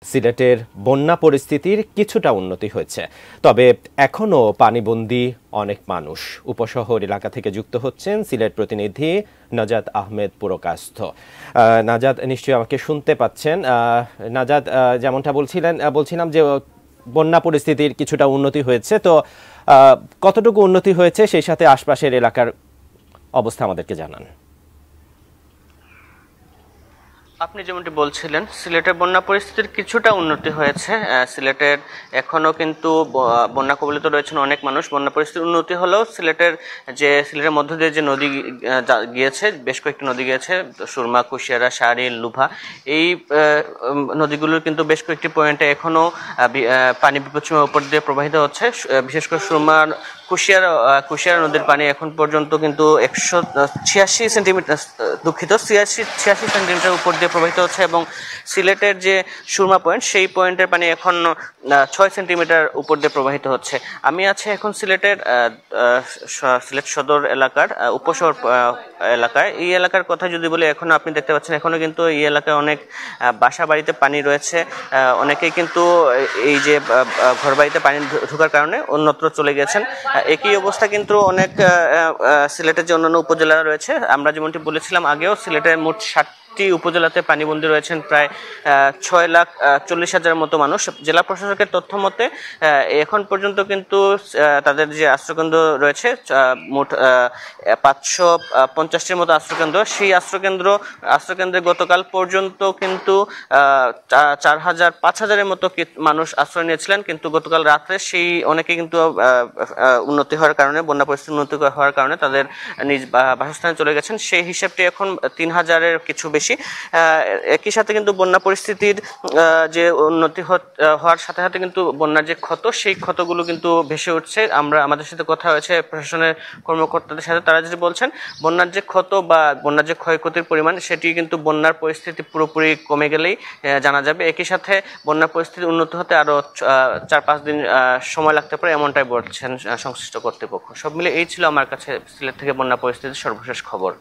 সিলেটের বন্যা পরিস্থিতির কিছুটা উন্নতি হয়েছে, তবে এখনও পানিবন্দী অনেক মানুষ। উপশহর এলাকা থেকে যুক্ত হচ্ছেন সিলেট প্রতিনিধি নাজাত আহমেদ পুরকায়স্থ। নাজাত, নিশ্চয়ই আমাকে শুনতে পাচ্ছেন? নাজাত, যেমনটা বলছিলাম যে বন্যা পরিস্থিতির কিছুটা উন্নতি হয়েছে, তো কতটুকু উন্নতি হয়েছে সেই সাথে আশপাশের এলাকার অবস্থা আমাদেরকে জানান। আপনি যেমনটি বলছিলেন, সিলেটের বন্যা পরিস্থিতির কিছুটা উন্নতি হয়েছে। সিলেটের এখনো কিন্তু বন্যা কবলিত রয়েছেন অনেক মানুষ। বন্যা পরিস্থিতির উন্নতি হলেও সিলেটের মধ্য দিয়ে যে নদী গিয়েছে, বেশ কয়েকটি নদী গিয়েছে, সুরমা, কুশিয়ারা, শাহরিল, লুভা, এই নদীগুলোর কিন্তু বেশ কয়েকটি পয়েন্টে এখনো পানি বিপদসীমার উপর দিয়ে প্রবাহিত হচ্ছে। বিশেষ করে সুরমার কুশিয়ারা নদীর পানি এখন পর্যন্ত কিন্তু 186 সেন্টিমিটার, দুঃখিত, 86 সেন্টিমিটার উপর দিয়ে প্রবাহিত হচ্ছে, এবং সিলেটের যে সুরমা পয়েন্ট, সেই পয়েন্টের পানি এখন 6 সেন্টিমিটার উপর দিয়ে প্রবাহিত হচ্ছে। আমি আছি এখন সিলেট সদর এলাকার উপশহর এলাকায়। এই এলাকার কথা যদি বলি, এখন আপনি দেখতে পাচ্ছেন এখনো কিন্তু এই এলাকায় অনেক বাসা বাড়িতে পানি রয়েছে। অনেকেই কিন্তু এই যে ঘর বাড়িতে পানি ঢোকার কারণে অন্যত্র চলে গেছেন। একই অবস্থা কিন্তু অনেক সিলেটের যে অন্যান্য উপজেলা রয়েছে। আমরা যেমনটি বলেছিলাম আগেও, সিলেটের মোট 60টি উপজেলাতে পানিবন্দী রয়েছেন প্রায় 6,40,000 মতো মানুষ। জেলা প্রশাসকের তথ্য মতে এখন পর্যন্ত কিন্তু তাদের যে আশ্রয়কেন্দ্র রয়েছে, মোট 550টির মতো আশ্রয়কেন্দ্র, সেই আশ্রয়কেন্দ্রে গতকাল পর্যন্ত কিন্তু 5,000-এর মতো মানুষ আশ্রয় নিয়েছিলেন। কিন্তু গতকাল রাত্রে সেই অনেকে কিন্তু উন্নতি হওয়ার কারণে, বন্যা পরিস্থিতি উন্নতি হওয়ার কারণে তাদের নিজ বাসস্থানে চলে গেছেন। সেই হিসাবটি এখন 3,000-এর কিছু বেশি। একই সাথে কিন্তু বন্যা পরিস্থিতির যে উন্নতি হওয়ার সাথে সাথে কিন্তু বন্যার যে ক্ষত, সেই ক্ষতগুলো কিন্তু ভেসে উঠছে। আমাদের সাথে কথা হয়েছে প্রশাসনের কর্মকর্তাদের সাথে, তারা যেটি বলছেন, বন্যার যে ক্ষত বা বন্যার যে ক্ষয়ক্ষতির পরিমাণ, সেটি কিন্তু বন্যার পরিস্থিতি পুরোপুরি কমে গেলেই জানা যাবে। একই সাথে বন্যার পরিস্থিতি উন্নত হতে আরো 4-5 দিন সময় লাগতে পারে, এমনটাই বলছেন সংশ্লিষ্ট কর্তৃপক্ষ। সব মিলে এই ছিল আমার কাছে সিলেট থেকে বন্যা পরিস্থিতির সর্বশেষ খবর।